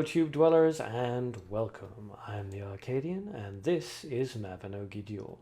Hello Tube Dwellers and welcome. I'm the Arcadean and this is Mabinogi Duel.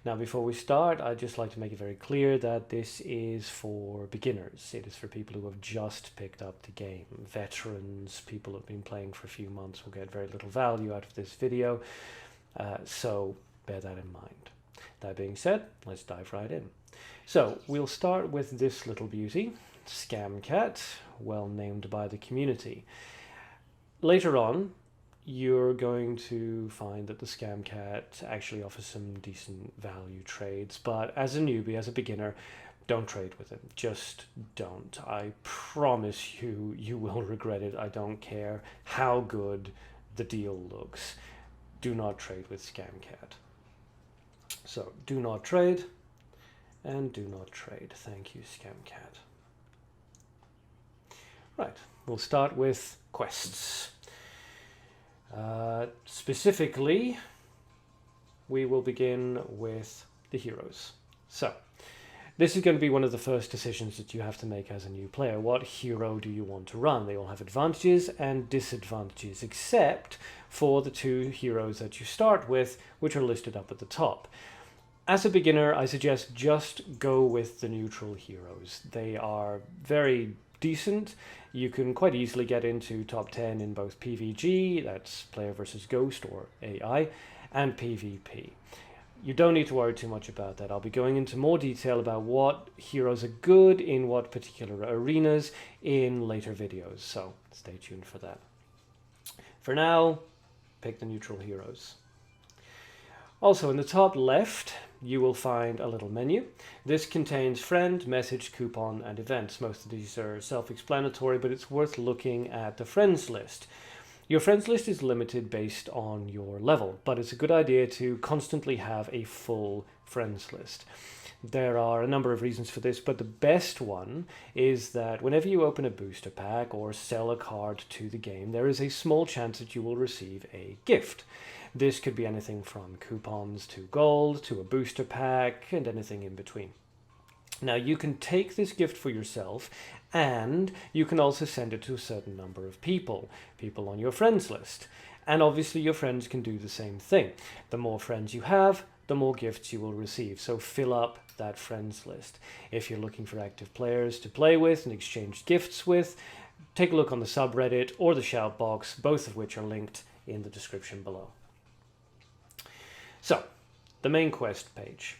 Now before we start, I'd just like to make it very clear that this is for beginners. It is for people who have just picked up the game. Veterans, people who have been playing for a few months will get very little value out of this video, so bear that in mind. That being said, let's dive right in. So we'll start with this little beauty, Scam Cat, well named by the community. Later on, you're going to find that the Scam Cat actually offers some decent value trades, but as a newbie, as a beginner, don't trade with it. Just don't. I promise you, you will regret it. I don't care how good the deal looks. Do not trade with Scam Cat. So, do not trade, and do not trade. Thank you, Scam Cat. Right, we'll start with quests. Specifically, we will begin with the heroes. So, this is going to be one of the first decisions that you have to make as a new player. What hero do you want to run? They all have advantages and disadvantages, except for the two heroes that you start with, which are listed up at the top. As a beginner, I suggest just go with the neutral heroes. They are very decent. You can quite easily get into top 10 in both PvG, that's player versus ghost or AI, and PvP. You don't need to worry too much about that. I'll be going into more detail about what heroes are good in what particular arenas in later videos, so stay tuned for that. For now, pick the neutral heroes. Also, in the top left, you will find a little menu. This contains friend, message, coupon, and events. Most of these are self-explanatory, but it's worth looking at the friends list. Your friends list is limited based on your level, but it's a good idea to constantly have a full friends list. There are a number of reasons for this, but the best one is that whenever you open a booster pack or sell a card to the game, there is a small chance that you will receive a gift. This could be anything from coupons to gold to a booster pack and anything in between. Now you can take this gift for yourself and you can also send it to a certain number of people on your friends list. And obviously your friends can do the same thing. The more friends you have, the more gifts you will receive. So fill up that friends list. If you're looking for active players to play with and exchange gifts with, take a look on the subreddit or the shout box, both of which are linked in the description below. So, the main quest page.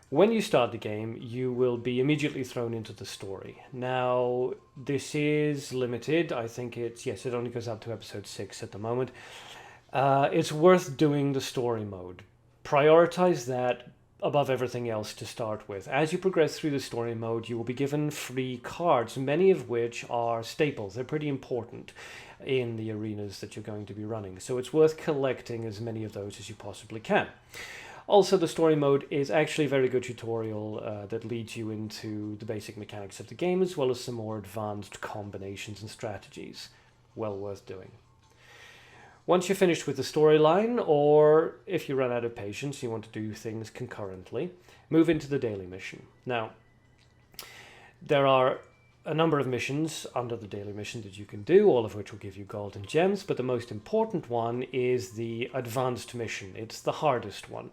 When you start the game, you will be immediately thrown into the story. Now, this is limited. I think it only goes up to episode 6 at the moment. It's worth doing the story mode. Prioritize that above everything else to start with. As you progress through the story mode, you will be given free cards, many of which are staples. They're pretty important in the arenas that you're going to be running. So it's worth collecting as many of those as you possibly can. Also, the story mode is actually a very good tutorial that leads you into the basic mechanics of the game, as well as some more advanced combinations and strategies. Well worth doing. Once you're finished with the storyline, or if you run out of patience, you want to do things concurrently, move into the daily mission. Now, there are a number of missions under the daily mission that you can do, all of which will give you gold and gems, but the most important one is the advanced mission. It's the hardest one.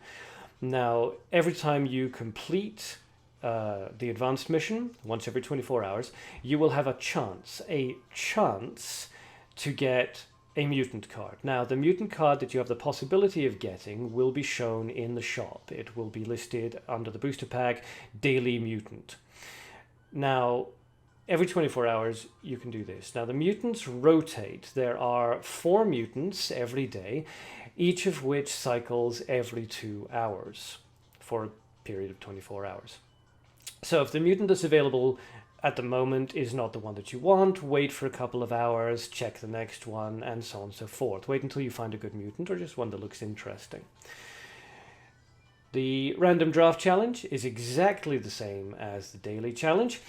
Now, every time you complete the advanced mission, once every 24 hours, you will have a chance to get a mutant card. Now, the mutant card that you have the possibility of getting will be shown in the shop. It will be listed under the booster pack, Daily Mutant. Now, every 24 hours, you can do this. Now, the mutants rotate. There are 4 mutants every day, each of which cycles every 2 hours for a period of 24 hours. So if the mutant that's available at the moment is not the one that you want, wait for a couple of hours, check the next one, and so on and so forth. Wait until you find a good mutant or just one that looks interesting. The random draft challenge is exactly the same as the daily challenge,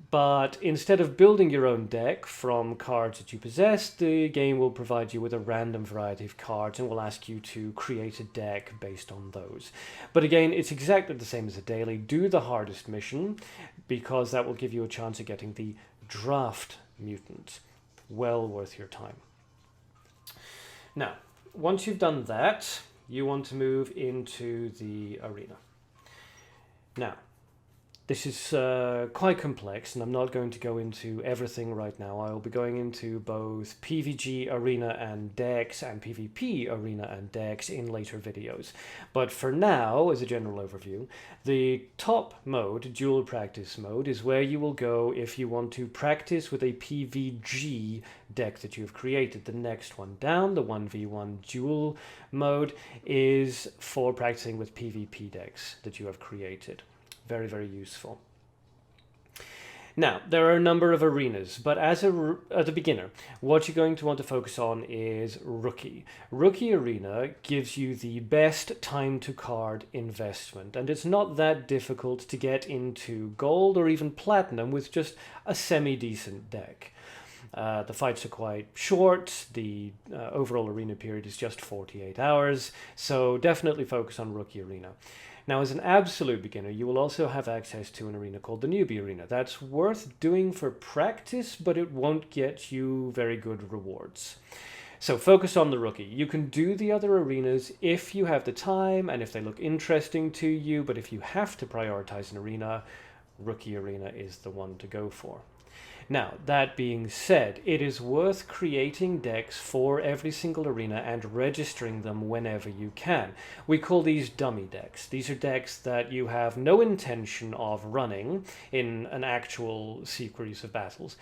but instead of building your own deck from cards that you possess, the game will provide you with a random variety of cards and will ask you to create a deck based on those. But again, it's exactly the same as a daily. Do the hardest mission, because that will give you a chance of getting the draft mutant. Well worth your time. Now, once you've done that, you want to move into the arena. Now, this is quite complex, and I'm not going to go into everything right now. I will be going into both PvG arena and decks and PvP arena and decks in later videos. But for now, as a general overview, the top mode, dual practice mode, is where you will go if you want to practice with a PvG deck that you've created. The next one down, the 1v1 duel mode, is for practicing with PvP decks that you have created. Very, very useful. Now, there are a number of arenas, but as a beginner, what you're going to want to focus on is Rookie. Rookie Arena gives you the best time to card investment, and it's not that difficult to get into gold or even platinum with just a semi-decent deck. The fights are quite short, the overall arena period is just 48 hours, so definitely focus on Rookie Arena. Now, as an absolute beginner, you will also have access to an arena called the Newbie Arena. That's worth doing for practice, but it won't get you very good rewards. So focus on the Rookie. You can do the other arenas if you have the time and if they look interesting to you, but if you have to prioritize an arena, Rookie Arena is the one to go for. Now, that being said, it is worth creating decks for every single arena and registering them whenever you can. We call these dummy decks. These are decks that you have no intention of running in an actual series of battles,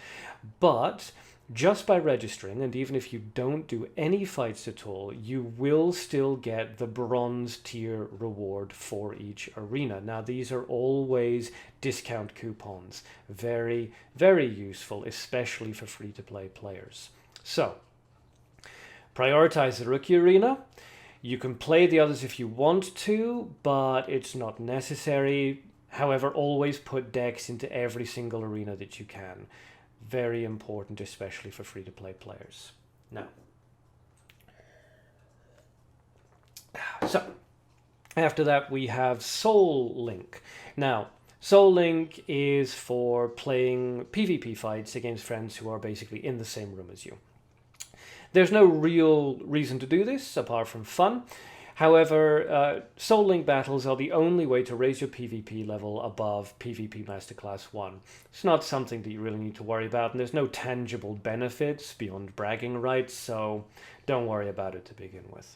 but just by registering, and even if you don't do any fights at all, you will still get the bronze tier reward for each arena. Now, these are always discount coupons. Very, very useful, especially for free-to-play players. So, prioritize the Rookie Arena. You can play the others if you want to, but it's not necessary. However, always put decks into every single arena that you can. Very important, especially for free-to-play players. Now, so after that we have Soul Link. Now, Soul Link is for playing PvP fights against friends who are basically in the same room as you. There's no real reason to do this apart from fun. However, Soul Link battles are the only way to raise your PvP level above PvP Masterclass 1. It's not something that you really need to worry about, and there's no tangible benefits beyond bragging rights, so don't worry about it to begin with.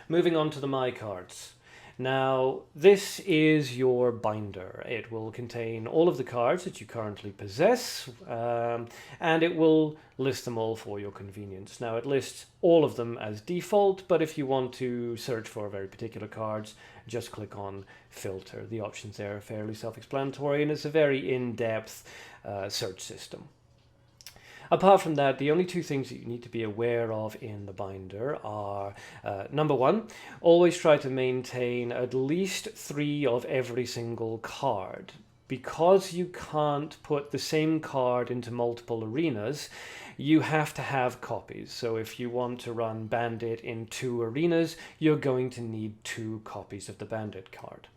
Moving on to the My Cards. Now, this is your binder. It will contain all of the cards that you currently possess, and it will list them all for your convenience. Now, it lists all of them as default, but if you want to search for very particular cards, just click on Filter. The options there are fairly self-explanatory, and it's a very in-depth search system. Apart from that, the only two things that you need to be aware of in the binder are, number one, always try to maintain at least 3 of every single card. Because you can't put the same card into multiple arenas, you have to have copies. So if you want to run Bandit in 2 arenas, you're going to need 2 copies of the Bandit card.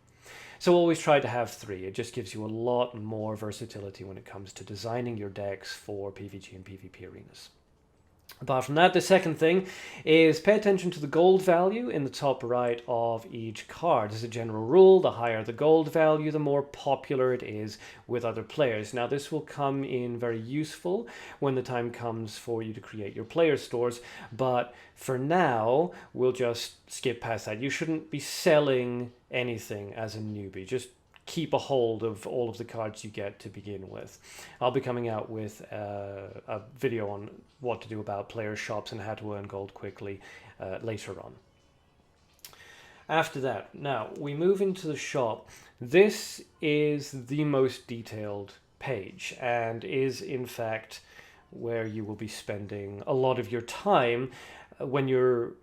So always try to have 3. It just gives you a lot more versatility when it comes to designing your decks for PvG and PvP arenas. Apart from that, the second thing is pay attention to the gold value in the top right of each card. As a general rule, the higher the gold value, the more popular it is with other players. Now, this will come in very useful when the time comes for you to create your player stores, but for now, we'll just skip past that. You shouldn't be selling anything as a newbie. Just keep a hold of all of the cards you get to begin with. I'll be coming out with a video on what to do about player shops and how to earn gold quickly later on. After that, now we move into the shop. This is the most detailed page and is in fact where you will be spending a lot of your time when you're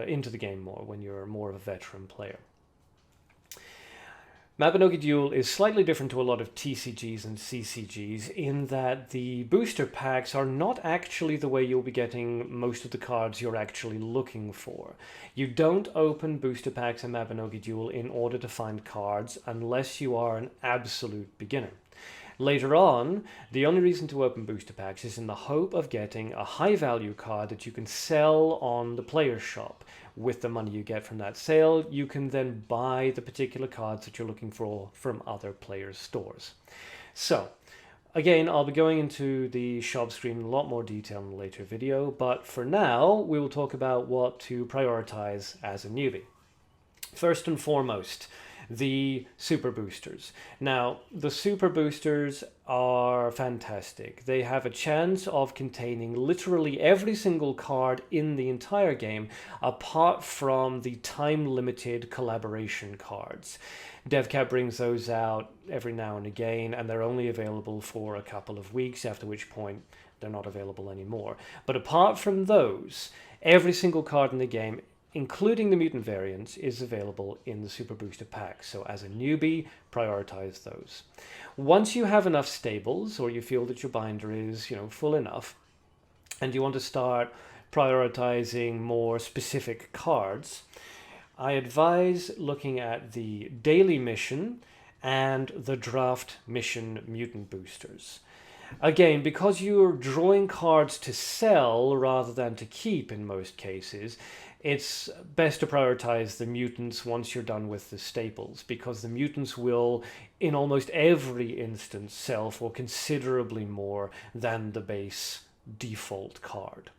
into the game more, when you're more of a veteran player. Mabinogi Duel is slightly different to a lot of TCGs and CCGs in that the booster packs are not actually the way you'll be getting most of the cards you're actually looking for. You don't open booster packs in Mabinogi Duel in order to find cards unless you are an absolute beginner. Later on, the only reason to open booster packs is in the hope of getting a high value card that you can sell on the player's shop. With the money you get from that sale, you can then buy the particular cards that you're looking for from other players' stores. So, again, I'll be going into the shop screen in a lot more detail in a later video, but for now, we will talk about what to prioritize as a newbie. First and foremost, the super boosters. Now, the super boosters are fantastic. They have a chance of containing literally every single card in the entire game, apart from the time-limited collaboration cards. DevCat brings those out every now and again, and they're only available for a couple of weeks, after which point they're not available anymore. But apart from those, every single card in the game, including the mutant variants, is available in the Super Booster pack. So as a newbie, prioritize those. Once you have enough stables, or you feel that your binder is, full enough, and you want to start prioritizing more specific cards, I advise looking at the daily mission and the draft mission mutant boosters. Again, because you're drawing cards to sell rather than to keep in most cases, it's best to prioritize the mutants once you're done with the staples, because the mutants will, in almost every instance, sell for considerably more than the base default card.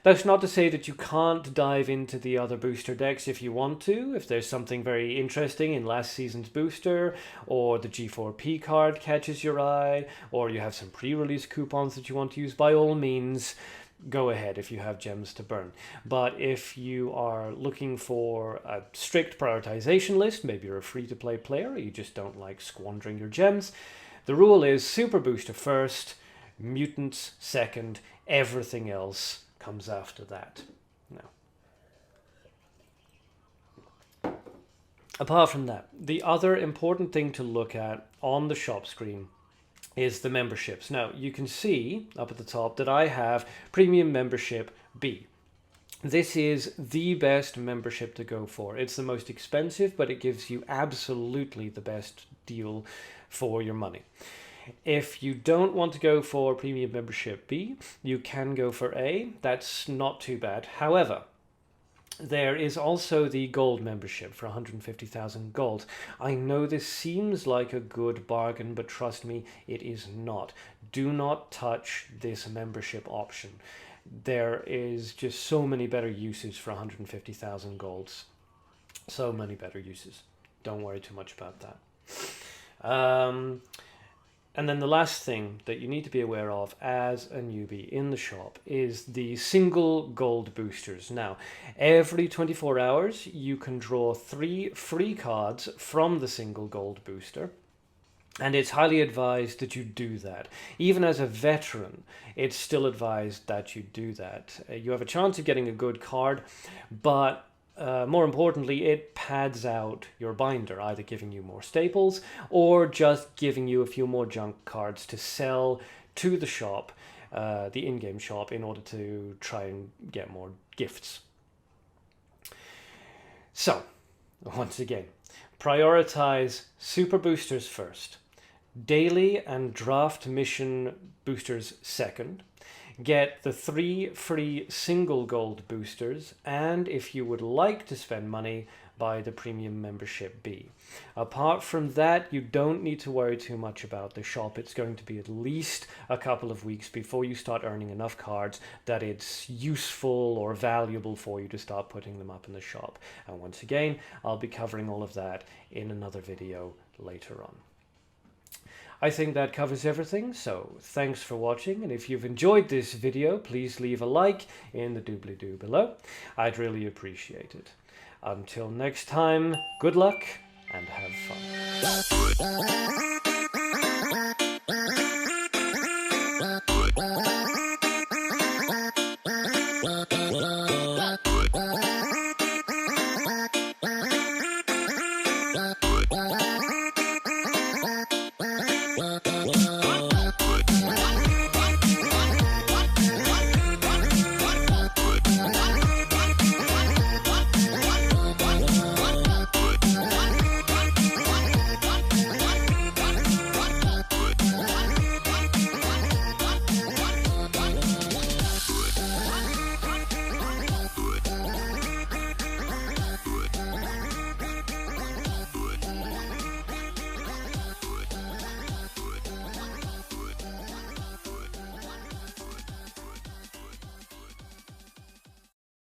That's not to say that you can't dive into the other booster decks if you want to. If there's something very interesting in last season's booster, or the G4P card catches your eye, or you have some pre-release coupons that you want to use, by all means, go ahead if you have gems to burn. But if you are looking for a strict prioritization list, maybe you're a free-to-play player, or you just don't like squandering your gems, the rule is Super Booster first, Mutants second, everything else comes after that. Now, apart from that, the other important thing to look at on the shop screen is the memberships. Now, you can see up at the top that I have Premium Membership B. This is the best membership to go for. It's the most expensive, but it gives you absolutely the best deal for your money. If you don't want to go for Premium Membership B, you can go for A. That's not too bad. However, there is also the gold membership for 150,000 gold. I know this seems like a good bargain, but trust me, it is not. Do not touch this membership option. There is just so many better uses for 150,000 golds. So many better uses. Don't worry too much about that. And then the last thing that you need to be aware of as a newbie in the shop is the single gold boosters. Now, every 24 hours, you can draw 3 free cards from the single gold booster. And it's highly advised that you do that. Even as a veteran, it's still advised that you do that. You have a chance of getting a good card, but more importantly, it pads out your binder, either giving you more staples or just giving you a few more junk cards to sell to the shop, the in-game shop, in order to try and get more gifts. So, once again, prioritize super boosters first, daily and draft mission boosters second. Get the 3 free single gold boosters, and if you would like to spend money, buy the Premium Membership B. Apart from that, you don't need to worry too much about the shop. It's going to be at least a couple of weeks before you start earning enough cards that it's useful or valuable for you to start putting them up in the shop. And once again, I'll be covering all of that in another video later on. I think that covers everything, so thanks for watching, and if you've enjoyed this video, please leave a like in the doobly-doo below. I'd really appreciate it. Until next time, good luck and have fun.